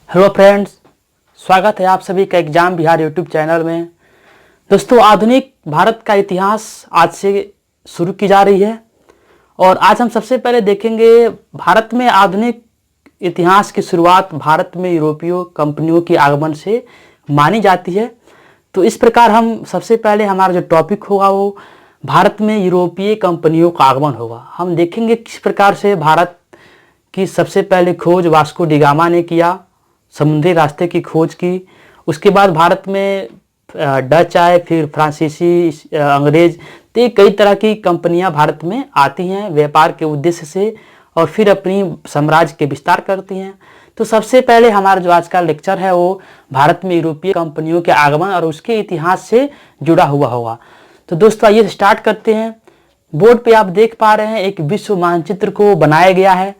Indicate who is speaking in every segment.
Speaker 1: Hello friends, स्वागत है आप सभी का एग्जाम बिहार यूट्यूब चैनल में। दोस्तों, आधुनिक भारत का इतिहास आज से शुरू की जा रही है और आज हम सबसे पहले देखेंगे भारत में आधुनिक इतिहास की शुरुआत भारत में यूरोपीय कंपनियों के आगमन से मानी जाती है। तो इस प्रकार हम सबसे पहले हमारा जो टॉपिक होगा वो भारत में यूरोपीय कंपनियों का आगमन होगा। हम देखेंगे किस प्रकार से भारत की सबसे पहले खोज वास्को डी गामा ने किया, समुद्री रास्ते की खोज की। उसके बाद भारत में डच आए, फिर फ्रांसीसी, अंग्रेज, तो कई तरह की कंपनियां भारत में आती हैं व्यापार के उद्देश्य से और फिर अपनी साम्राज्य के विस्तार करती हैं। तो सबसे पहले हमारा जो आज का लेक्चर है वो भारत में यूरोपीय कंपनियों के आगमन और उसके इतिहास से जुड़ा हुआ होगा। तो दोस्तों आइए स्टार्ट करते हैं। बोर्ड पे आप देख पा रहे हैं एक विश्व मानचित्र को बनाया गया है।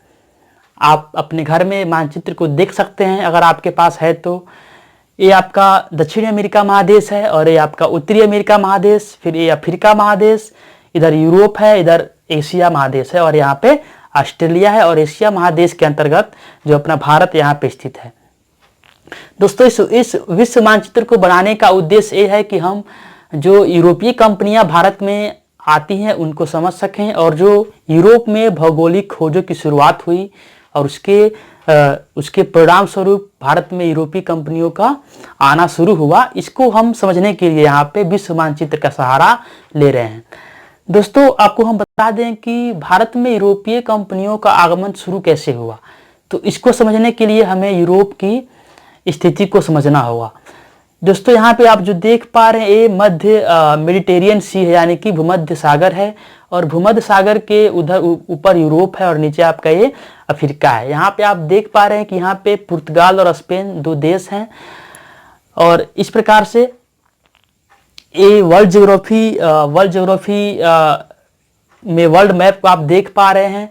Speaker 1: आप अपने घर में मानचित्र को देख सकते हैं अगर आपके पास है तो। ये आपका दक्षिणी अमेरिका महादेश है और ये आपका उत्तरी अमेरिका महादेश, फिर ये अफ्रीका महादेश, इधर यूरोप है, इधर एशिया महादेश है और यहाँ पे ऑस्ट्रेलिया है और एशिया महादेश के अंतर्गत जो अपना भारत यहाँ पे स्थित है। दोस्तों इस विश्व मानचित्र को बनाने का उद्देश्य ये है कि हम जो यूरोपीय कंपनियां भारत में आती हैं उनको समझ सकें और जो यूरोप में भौगोलिक खोजों की शुरुआत हुई और उसके परिणाम स्वरूप भारत में यूरोपीय कंपनियों का आना शुरू हुआ, इसको हम समझने के लिए यहाँ पे विश्व मानचित्र का सहारा ले रहे हैं। दोस्तों आपको हम बता दें कि भारत में यूरोपीय कंपनियों का आगमन शुरू कैसे हुआ। तो इसको समझने के लिए हमें यूरोप की स्थिति को समझना होगा। दोस्तों यहाँ पे आप जो देख पा रहे हैं ये मध्य मेडिटेरियन सी है, यानी कि भूमध्य सागर है और भूमध्य सागर के उधर ऊपर यूरोप है और नीचे आपका ये अफ्रीका है। यहाँ पे आप देख पा रहे हैं कि यहाँ पे पुर्तगाल और स्पेन दो देश हैं और इस प्रकार से ये वर्ल्ड ज्योग्राफी में वर्ल्ड मैप आप देख पा रहे हैं।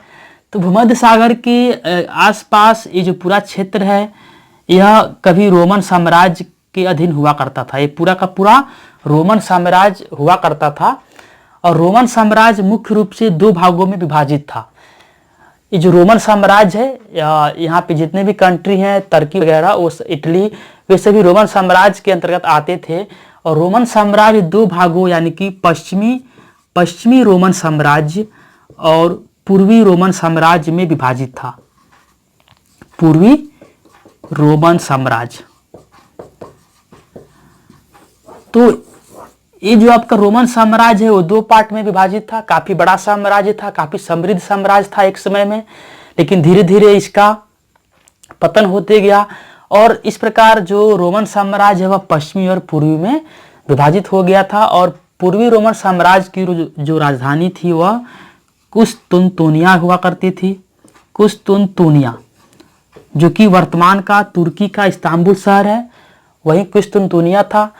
Speaker 1: तो भूमध्य सागर के आसपास ये जो पूरा क्षेत्र है यह कभी रोमन साम्राज्य के अधीन हुआ करता था। ये पूरा का पूरा रोमन साम्राज्य हुआ करता था और रोमन साम्राज्य मुख्य रूप से दो भागों में विभाजित था। ये जो रोमन साम्राज्य है, यहाँ पे जितने भी कंट्री हैं, तुर्की वगैरह, वो इटली, वे सभी रोमन साम्राज्य के अंतर्गत आते थे और रोमन साम्राज्य दो भागों यानी कि पश्चिमी रोमन साम्राज्य और पूर्वी रोमन साम्राज्य में विभाजित था। पूर्वी रोमन साम्राज्य, तो ये जो आपका रोमन साम्राज्य है वो दो पार्ट में विभाजित था। काफी बड़ा साम्राज्य था, काफी समृद्ध साम्राज्य था एक समय में, लेकिन धीरे धीरे इसका पतन होते गया और इस प्रकार जो रोमन साम्राज्य है वह पश्चिमी और पूर्वी में विभाजित हो गया था। और पूर्वी रोमन साम्राज्य की जो राजधानी थी वह कुस्तुनतुनिया हुआ करती थी। कुस्तुनतुनिया जो कि वर्तमान का तुर्की का इस्तांबुल शहर है, वही कुस्तुनतुनिया था।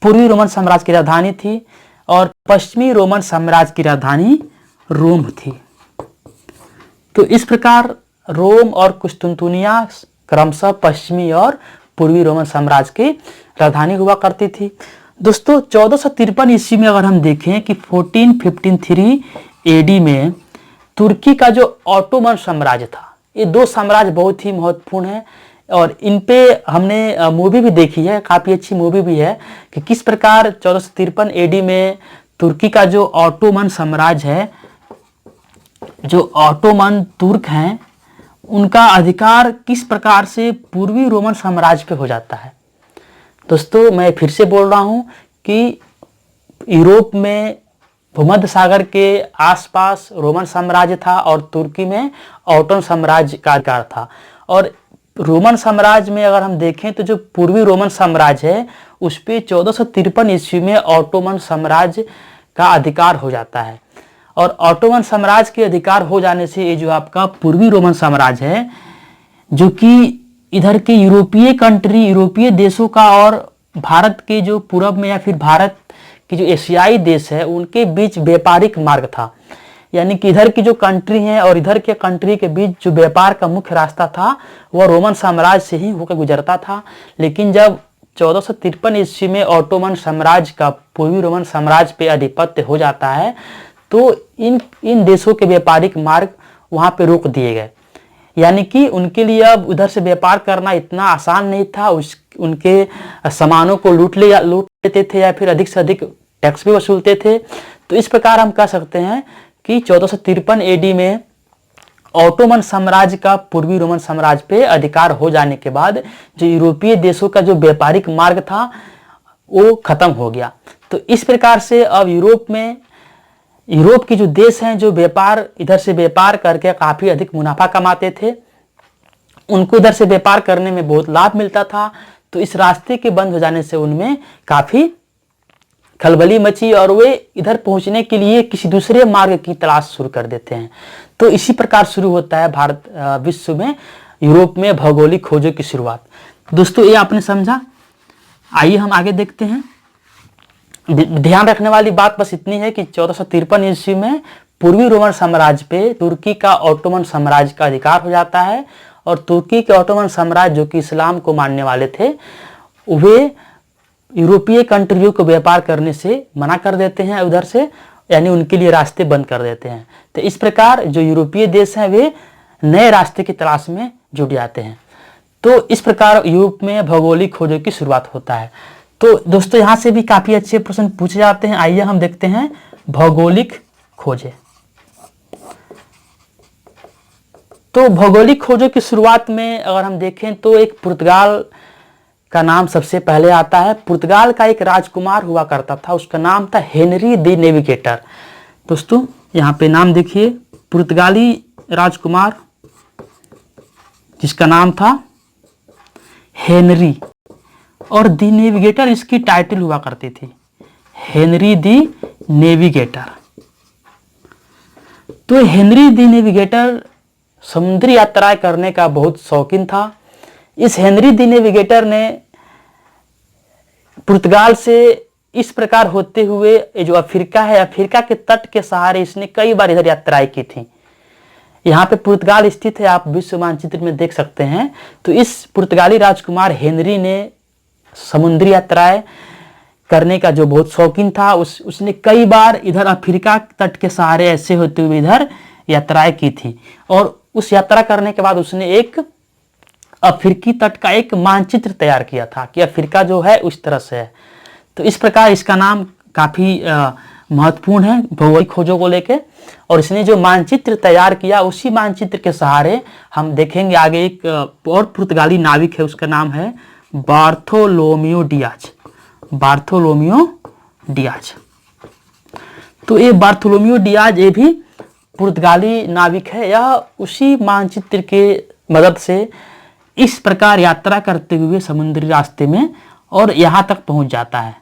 Speaker 1: पूर्वी रोमन साम्राज्य की राजधानी थी और पश्चिमी रोमन साम्राज्य की राजधानी रोम थी। तो इस प्रकार रोम और कुस्तुनतुनिया क्रमशः पश्चिमी और पूर्वी रोमन साम्राज्य की राजधानी हुआ करती थी। दोस्तों 1453 ईस्वी में अगर हम देखें कि 1453 एडी में तुर्की का जो ऑटोमन साम्राज्य था, ये दो साम्राज्य बहुत ही महत्वपूर्ण है और इन पे हमने मूवी भी देखी है, काफ़ी अच्छी मूवी भी है कि किस प्रकार 1453 एडी में तुर्की का जो ऑटोमन साम्राज्य है, जो ऑटोमन तुर्क हैं, उनका अधिकार किस प्रकार से पूर्वी रोमन साम्राज्य पे हो जाता है। दोस्तों मैं फिर से बोल रहा हूँ कि यूरोप में भूमध्य सागर के आसपास रोमन साम्राज्य था और तुर्की में ऑटोमन साम्राज्य का अधिकार था। और रोमन साम्राज्य में अगर हम देखें तो जो पूर्वी रोमन साम्राज्य है उस पर 1453 ईस्वी में ऑटोमन साम्राज्य का अधिकार हो जाता है और ऑटोमन साम्राज्य के अधिकार हो जाने से ये जो आपका पूर्वी रोमन साम्राज्य है, जो कि इधर के यूरोपीय देशों का और भारत के जो पूर्व में या फिर भारत के जो एशियाई देश है उनके बीच व्यापारिक मार्ग था। यानी कि इधर की जो कंट्री है और इधर के कंट्री के बीच जो व्यापार का मुख्य रास्ता था वह रोमन साम्राज्य से ही होकर गुजरता था। लेकिन जब 1453 ईस्वी में ऑटोमन साम्राज्य का पूर्वी रोमन साम्राज्य पे आधिपत्य हो जाता है तो इन देशों के व्यापारिक मार्ग वहाँ पे रोक दिए गए। यानी कि उनके लिए अब उधर से व्यापार करना इतना आसान नहीं था। उनके सामानों को लूट लेते थे या फिर अधिक से अधिक टैक्स भी वसूलते थे। तो इस प्रकार हम कह सकते हैं कि 1453 एडी में ऑटोमन साम्राज्य का पूर्वी रोमन साम्राज्य पे अधिकार हो जाने के बाद जो यूरोपीय देशों का जो व्यापारिक मार्ग था वो खत्म हो गया। तो इस प्रकार से अब यूरोप के जो देश हैं जो व्यापार इधर से व्यापार करके काफ़ी अधिक मुनाफा कमाते थे, उनको इधर से व्यापार करने में बहुत लाभ मिलता था। तो इस रास्ते के बंद हो जाने से उनमें काफ़ी खलबली मची और वे इधर पहुंचने के लिए किसी दूसरे मार्ग की तलाश शुरू कर देते हैं। तो इसी प्रकार शुरू होता है विश्व में यूरोप में भौगोलिक खोजों की शुरुआत। दोस्तों ये आपने समझा। आइए हम आगे देखते हैं। ध्यान रखने वाली बात बस इतनी है कि 1453 ईस्वी में पूर्वी रोमन साम्राज्य पे तुर्की का ऑटोमन साम्राज्य का अधिकार हो जाता है और तुर्की के ऑटोमन साम्राज्य जो कि इस्लाम को मानने वाले थे, वे यूरोपीय कंट्रियों को व्यापार करने से मना कर देते हैं उधर से, यानी उनके लिए रास्ते बंद कर देते हैं। तो इस प्रकार जो यूरोपीय देश हैं वे नए रास्ते की तलाश में जुट जाते हैं। तो इस प्रकार यूरोप में भौगोलिक खोजों की शुरुआत होता है। तो दोस्तों यहाँ से भी काफ़ी अच्छे प्रश्न पूछे जाते हैं। आइए हम देखते हैं भौगोलिक खोजें। तो भौगोलिक खोजों की शुरुआत में अगर हम देखें तो एक पुर्तगाल का नाम सबसे पहले आता है। पुर्तगाल का एक राजकुमार हुआ करता था, उसका नाम था हेनरी द नेविगेटर। दोस्तों यहाँ पे नाम देखिए, पुर्तगाली राजकुमार जिसका नाम था हेनरी, और दी नेविगेटर इसकी टाइटल हुआ करती थी, हेनरी दी नेविगेटर। तो हेनरी दी नेविगेटर समुद्री यात्राएं करने का बहुत शौकीन था। इस हेनरी दी नेविगेटर ने पुर्तगाल से इस प्रकार होते हुए ये जो अफ्रीका है, अफ्रीका के तट के सहारे इसने कई बार इधर यात्राएं की थी। यहाँ पे पुर्तगाल स्थित है, आप विश्व मानचित्र में देख सकते हैं। तो इस पुर्तगाली राजकुमार हेनरी ने समुद्री यात्राएं करने का जो बहुत शौकीन था, उसने कई बार इधर अफ्रीका तट के सहारे ऐसे होते हुए इधर यात्राएं की थी। और उस यात्रा करने के बाद उसने एक अफ्रीकी तट का एक मानचित्र तैयार किया था कि अफ्रीका जो है उस तरह से है। तो इस प्रकार इसका नाम काफ़ी महत्वपूर्ण है भौगोलिक खोजों को लेके। और इसने जो मानचित्र तैयार किया, उसी मानचित्र के सहारे हम देखेंगे आगे एक और पुर्तगाली नाविक है, उसका नाम है बार्थोलोमियो डियाज। Bartolomeu Diaz. तो ये बार्थोलोमियो डियाज ये भी पुर्तगाली नाविक है। यह उसी मानचित्र के मदद से इस प्रकार यात्रा करते हुए समुद्री रास्ते में और यहाँ तक पहुँच जाता है।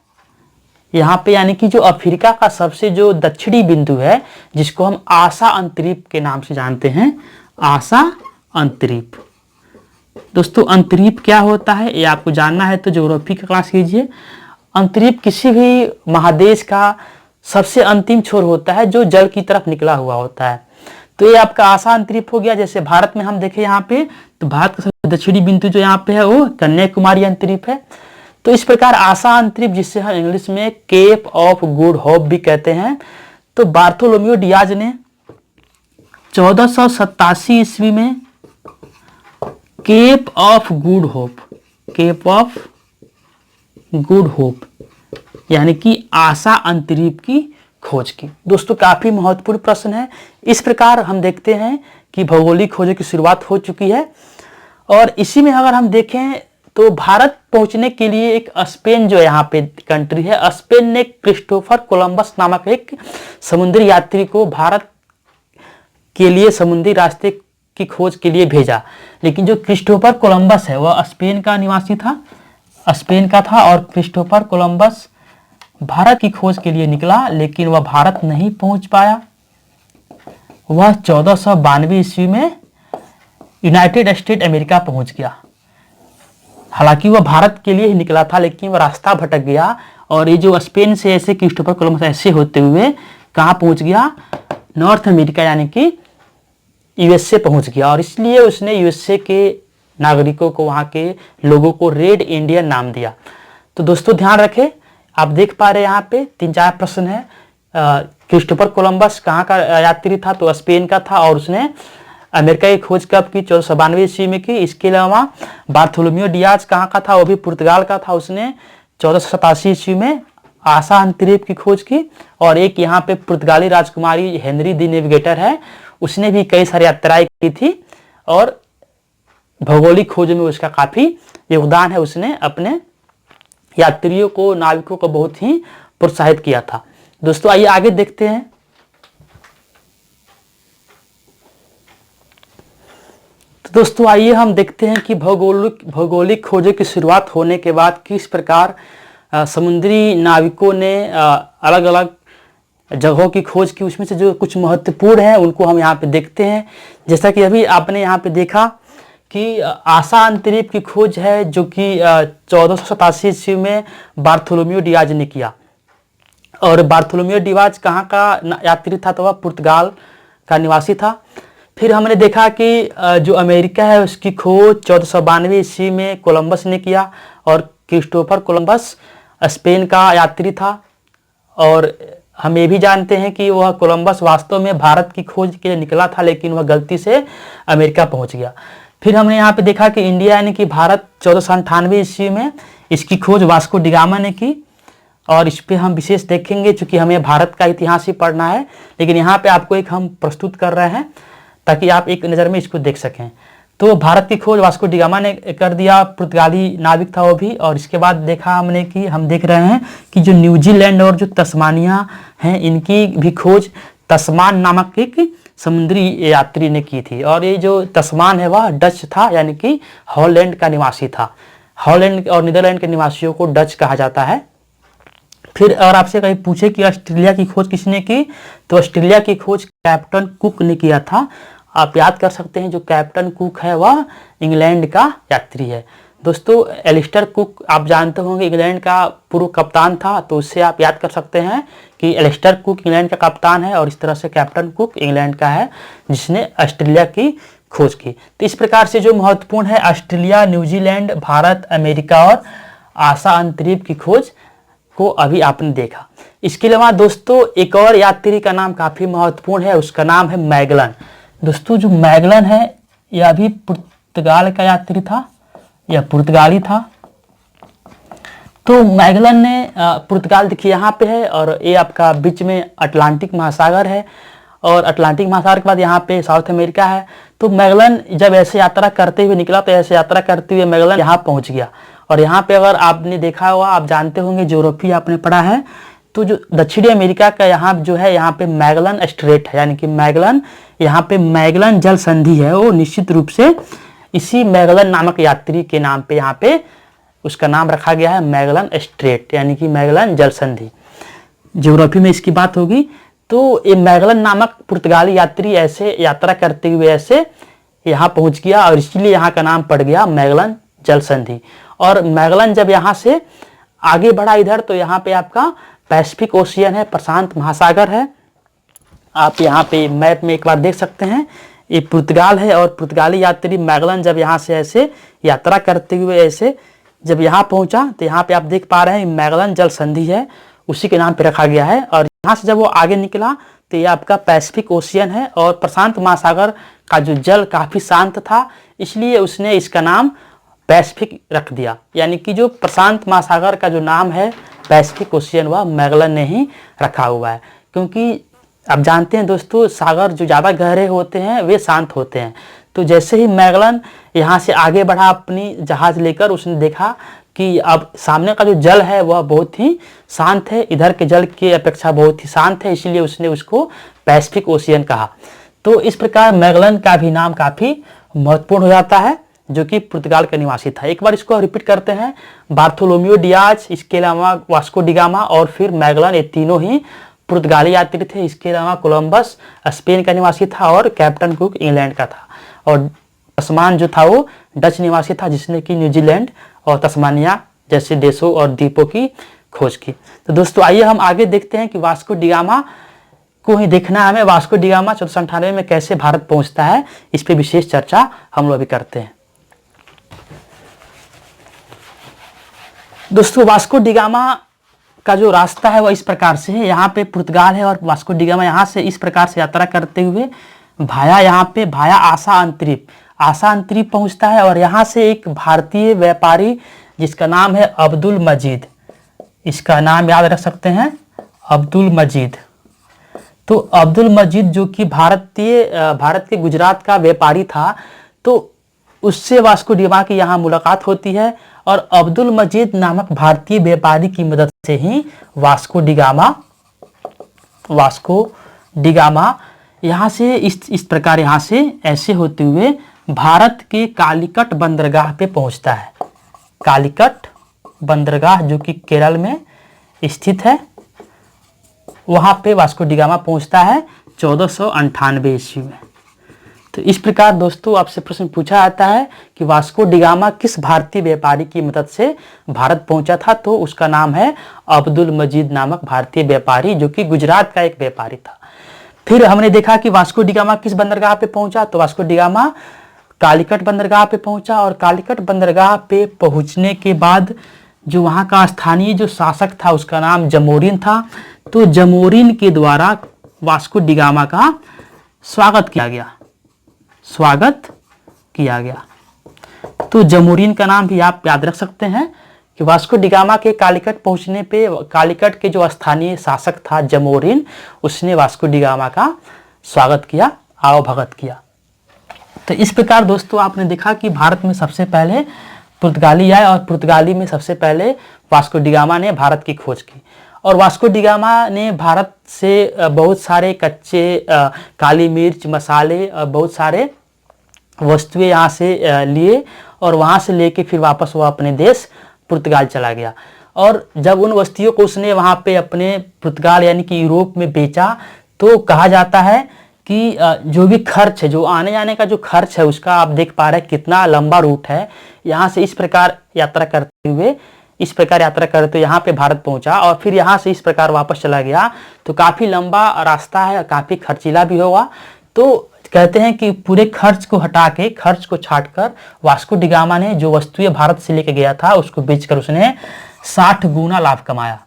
Speaker 1: यहाँ पे यानी कि जो अफ्रीका का सबसे जो दक्षिणी बिंदु है, जिसको हम आशा अंतरीप के नाम से जानते हैं, आशा अंतरीप। दोस्तों अंतरीप क्या होता है ये आपको जानना है तो ज्योग्राफी का क्लास कीजिए। अंतरीप किसी भी महादेश का सबसे अंतिम छोर होता है जो जल की तरफ निकला हुआ होता है। तो ये आपका आशा अंतरीप हो गया। जैसे भारत में हम देखें यहाँ पे, तो भारत का सबसे दक्षिणी बिंदु जो यहाँ पे है वो कन्याकुमारी अंतरीप है। तो इस प्रकार आशा अंतरीप, जिससे हम इंग्लिश में केप ऑफ गुड होप भी कहते हैं, तो बार्थोलोमियो डियाज ने 1487 ईस्वी में Cape of Good Hope, Cape of Good Hope यानी कि आशा अंतरीप की खोज की। दोस्तों काफी महत्वपूर्ण प्रश्न है। इस प्रकार हम देखते हैं कि भौगोलिक खोजों की शुरुआत हो चुकी है। और इसी में अगर हम देखें तो भारत पहुंचने के लिए एक स्पेन जो यहाँ पे कंट्री है, स्पेन ने क्रिस्टोफर कोलंबस नामक एक समुद्री यात्री को भारत के लिए समुद्री रास्ते की खोज के लिए भेजा। लेकिन जो क्रिस्टोफर कोलंबस है वह स्पेन का निवासी था, स्पेन का था, और क्रिस्टोफर कोलंबस भारत की खोज के लिए निकला, लेकिन वह भारत नहीं पहुंच पाया। वह 1492 ईस्वी में यूनाइटेड स्टेट अमेरिका पहुंच गया। हालांकि वह भारत के लिए ही निकला था, लेकिन वह रास्ता भटक गया और ये जो स्पेन से ऐसे क्रिस्टोफर कोलंबस ऐसे होते हुए कहाँ पहुंच गया, नॉर्थ अमेरिका यानी कि यूएसए पहुंच गया। और इसलिए उसने यूएसए के नागरिकों को, वहाँ के लोगों को रेड इंडियन नाम दिया। तो दोस्तों ध्यान रखें, आप देख पा रहे हैं यहाँ पे 3-4 प्रश्न है। क्रिस्टोफर कोलंबस कहाँ का यात्री था, तो स्पेन का था, और उसने अमेरिका की खोज कब की? 1492 ईस्वी में की। इसके अलावा बार्थोलोम्यू डियाज कहाँ का था? वो भी पुर्तगाल का था। उसने 1487 ईस्वी में आशा अंतरिक्ष की खोज की। और एक यहाँ पे पुर्तगाली राजकुमारी हेनरी दी नेविगेटर है, उसने भी कई सारी यात्राएं की थी और भौगोलिक खोज में उसका काफी योगदान है। उसने अपने यात्रियों को, नाविकों को बहुत ही प्रोत्साहित किया था। दोस्तों आइए आगे देखते हैं। तो दोस्तों आइए हम देखते हैं कि भौगोलिक खोजों की शुरुआत होने के बाद किस प्रकार समुद्री नाविकों ने अलग अलग जगहों की खोज की। उसमें से जो कुछ महत्वपूर्ण है उनको हम यहाँ पे देखते हैं। जैसा कि अभी आपने यहाँ पे देखा कि आशा अंतरिक्ष की खोज है जो कि 1487 ईस्वी में बार्थोलोम्यू डियाज ने किया। और बार्थोलोम्यू डियाज कहाँ का यात्री था? तो वह पुर्तगाल का निवासी था। फिर हमने देखा कि जो अमेरिका है उसकी खोज 1492 ईस्वी में कोलंबस ने किया। और क्रिस्टोफर कोलंबस स्पेन का यात्री था। और हम ये भी जानते हैं कि वह कोलंबस वास्तव में भारत की खोज के लिए निकला था, लेकिन वह गलती से अमेरिका पहुंच गया। फिर हमने यहाँ पे देखा कि इंडिया यानी कि भारत 1498 ईस्वी में इसकी खोज वास्को डी गामा ने की। और इस पे हम विशेष देखेंगे क्योंकि हमें भारत का इतिहास ही पढ़ना है, लेकिन यहाँ पे आपको एक हम प्रस्तुत कर रहे हैं ताकि आप एक नज़र में इसको देख सकें। तो भारत की खोज वास्को डी गामा ने कर दिया, पुर्तगाली नाविक था वो भी। और इसके बाद देखा हमने कि हम देख रहे हैं कि जो न्यूजीलैंड और जो तस्मानिया हैं इनकी भी खोज तस्मान नामक एक समुद्री यात्री ने की थी। और ये जो तस्मान है वह डच था, यानी कि हॉलैंड का निवासी था। हॉलैंड और नीदरलैंड के निवासियों को डच कहा जाता है। फिर अगर आपसे कहीं पूछे कि ऑस्ट्रेलिया की खोज किसने की, तो ऑस्ट्रेलिया की खोज कैप्टन कुक ने किया था। आप याद कर सकते हैं जो कैप्टन कुक है वह इंग्लैंड का यात्री है। दोस्तों एलिस्टर कुक आप जानते होंगे इंग्लैंड का पूर्व कप्तान था, तो उससे आप याद कर सकते हैं कि एलिस्टर कुक इंग्लैंड का कप्तान है और इस तरह से कैप्टन कुक इंग्लैंड का है जिसने ऑस्ट्रेलिया की खोज की। तो इस प्रकार से जो महत्वपूर्ण है ऑस्ट्रेलिया, न्यूजीलैंड, भारत, अमेरिका और आशा अंतरिक्ष की खोज को अभी आपने देखा। इसके अलावा दोस्तों एक और यात्री का नाम काफी महत्वपूर्ण है, उसका नाम है मैगलन। दोस्तों जो मैगलन है यह भी पुर्तगाल का यात्री था, यह पुर्तगाली था। तो मैगलन ने पुर्तगाल देखिए यहाँ पे है और ये आपका बीच में अटलांटिक महासागर है और अटलांटिक महासागर के बाद यहाँ पे साउथ अमेरिका है। तो मैगलन जब ऐसे यात्रा करते हुए निकला तो ऐसे यात्रा करते हुए मैगलन यहाँ पहुँच गया। और यहाँ पे अगर आपने देखा हुआ, आप जानते होंगे ज्योग्राफी आपने पढ़ा है, तो जो दक्षिणी अमेरिका का यहाँ जो है यहाँ पे मैगलन स्ट्रेट है, यानी कि मैगलन यहाँ पे मैगलन जल संधि है, वो निश्चित रूप से इसी मैगलन नामक यात्री के नाम पे यहाँ पे उसका नाम रखा गया है मैगलन स्ट्रेट, यानी कि मैगलन जल संधि। ज्योग्राफी में इसकी बात होगी। तो ये मैगलन नामक पुर्तगाली यात्री ऐसे यात्रा करते हुए ऐसे यहाँ पहुँच गया और इसलिए यहाँ का नाम पड़ गया मैगलन जल संधि। और मैगलन जब यहाँ से आगे बढ़ा इधर तो यहाँ पे आपका पैसिफिक ओशियन है, प्रशांत महासागर है। आप यहाँ पे मैप में एक बार देख सकते हैं, ये पुर्तगाल है और पुर्तगाली यात्री मैगलन जब यहाँ से ऐसे यात्रा करते हुए ऐसे जब यहाँ पहुँचा तो यहाँ पे आप देख पा रहे हैं मैगलन जल संधि है, उसी के नाम पे रखा गया है। और यहाँ से जब वो आगे निकला तो ये आपका पैसिफिक ओशियन है और प्रशांत महासागर का जो जल काफ़ी शांत था, इसलिए उसने इसका नाम पैसिफिक रख दिया। यानी कि जो प्रशांत महासागर का जो नाम है पैसिफिक ओशियन वह मैगलन ने ही रखा हुआ है, क्योंकि आप जानते हैं दोस्तों सागर जो ज़्यादा गहरे होते हैं वे शांत होते हैं। तो जैसे ही मैगलन यहाँ से आगे बढ़ा अपनी जहाज़ लेकर, उसने देखा कि अब सामने का जो जल है वह बहुत ही शांत है, इधर के जल की अपेक्षा बहुत ही शांत है, इसलिए उसने उसको पैसिफिक ओशियन कहा। तो इस प्रकार मैगलन का भी नाम काफ़ी महत्वपूर्ण हो जाता है, जो कि पुर्तगाल का निवासी था। एक बार इसको रिपीट करते हैं, बार्थोलोम्यू डियाज, इसके अलावा वास्को डी गामा और फिर मैगलन, ये तीनों ही पुर्तगाली यात्री थे। इसके अलावा कोलंबस स्पेन का निवासी था और कैप्टन कुक इंग्लैंड का था। और तस्मान जो था वो डच निवासी था, जिसने कि न्यूजीलैंड और तस्मानिया जैसे देशों और द्वीपों की खोज की। तो दोस्तों आइए हम आगे देखते हैं कि वास्को डी गामा को ही देखना है हमें। वास्को डी गामा 1498 में कैसे भारत पहुंचता है, इस पे विशेष चर्चा हम लोग अभी करते हैं। दोस्तों वास्को डी गामा का जो रास्ता है वह इस प्रकार से है, यहाँ पे पुर्तगाल है और वास्को डी गामा यहाँ से इस प्रकार से यात्रा करते हुए भाया यहाँ पे भाया आशा अंतरीप पहुंचता है और यहाँ से एक भारतीय व्यापारी जिसका नाम है अब्दुल मजीद, इसका नाम याद रख सकते हैं, अब्दुल मजीद। तो अब्दुल मजीद जो कि भारत के गुजरात का व्यापारी था, तो उससे वास्को डिगामा की यहाँ मुलाकात होती है और अब्दुल मजीद नामक भारतीय व्यापारी की मदद से ही वास्को डिगामा यहाँ से इस प्रकार यहाँ से ऐसे होते हुए भारत के कालीकट बंदरगाह पे पहुँचता है। कालीकट बंदरगाह जो कि केरल में स्थित है, वहाँ पे वास्को डिगामा पहुँचता है 1498 ईस्वी में। तो इस प्रकार दोस्तों आपसे प्रश्न पूछा जाता है कि वास्को डिगामा किस भारतीय व्यापारी की मदद से भारत पहुंचा था, तो उसका नाम है अब्दुल मजीद नामक भारतीय व्यापारी जो कि गुजरात का एक व्यापारी था। फिर हमने देखा कि वास्को डिगामा किस बंदरगाह पे पहुंचा, तो वास्को डिगामा कालीकट बंदरगाह पे पहुंचा और कालीकट बंदरगाह पे पहुंचने के बाद जो वहाँ का स्थानीय जो शासक था उसका नाम जमोरिन था। तो जमोरिन के द्वारा वास्को डिगामा का स्वागत किया गया। तो जमोरिन का नाम भी आप याद रख सकते हैं कि वास्को डिगामा के कालीकट पहुंचने पे कालीकट के जो स्थानीय शासक था जमोरिन, उसने वास्को डिगामा का स्वागत किया, आवभगत किया। तो इस प्रकार दोस्तों आपने देखा कि भारत में सबसे पहले पुर्तगाली आए और पुर्तगाली में सबसे पहले वास्को डिगामा ने भारत की खोज की और वास्को डिगामा ने भारत से बहुत सारे कच्चे काली मिर्च, मसाले और बहुत सारे वस्तुएं यहाँ से लिए और वहाँ से लेके फिर वापस वो अपने देश पुर्तगाल चला गया। और जब उन वस्तुओं को उसने वहाँ पे अपने पुर्तगाल यानी कि यूरोप में बेचा, तो कहा जाता है कि जो भी खर्च है, जो आने जाने का जो खर्च है, उसका आप देख पा रहे हैं कितना लंबा रूट है। यहाँ से इस प्रकार यात्रा करते यहाँ पे भारत पहुंचा और फिर यहाँ से इस प्रकार वापस चला गया। तो काफ़ी लंबा रास्ता है, काफ़ी खर्चीला भी होगा। तो कहते हैं कि पूरे खर्च को हटा के, खर्च को छाट कर वास्को डिगामा ने जो वस्तुएं भारत से लेके गया था उसको बेचकर उसने 60 गुना लाभ कमाया।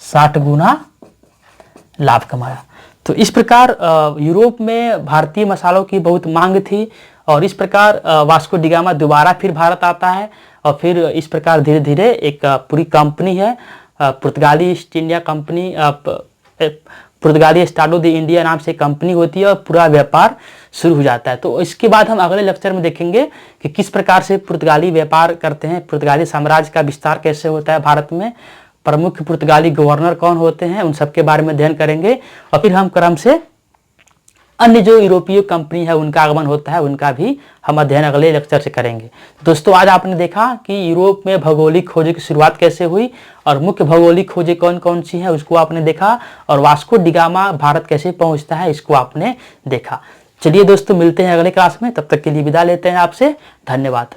Speaker 1: 60 गुना लाभ कमाया। तो इस प्रकार यूरोप में भारतीय मसालों की बहुत मांग थी और इस प्रकार वास्को डिगामा दोबारा फिर भारत आता है और फिर इस प्रकार धीरे धीरे एक पूरी कंपनी है पुर्तगाली ईस्ट इंडिया कंपनी, पुर्तगाली एस्टाडो द इंडिया नाम से कंपनी होती है और पूरा व्यापार शुरू हो जाता है। तो इसके बाद हम अगले लेक्चर में देखेंगे कि किस प्रकार से पुर्तगाली व्यापार करते हैं, पुर्तगाली साम्राज्य का विस्तार कैसे होता है भारत में, प्रमुख पुर्तगाली गवर्नर कौन होते हैं, उन सब के बारे में अध्ययन करेंगे और फिर हम क्रम से अन्य जो यूरोपीय कंपनी है उनका आगमन होता है उनका भी हम अध्ययन अगले लेक्चर से करेंगे। दोस्तों आज आपने देखा कि यूरोप में भौगोलिक खोजें की शुरुआत कैसे हुई और मुख्य भौगोलिक खोजें कौन कौन सी हैं उसको आपने देखा और वास्को डिगामा भारत कैसे पहुंचता है इसको आपने देखा। चलिए दोस्तों मिलते हैं अगले क्लास में, तब तक के लिए विदा लेते हैं आपसे, धन्यवाद।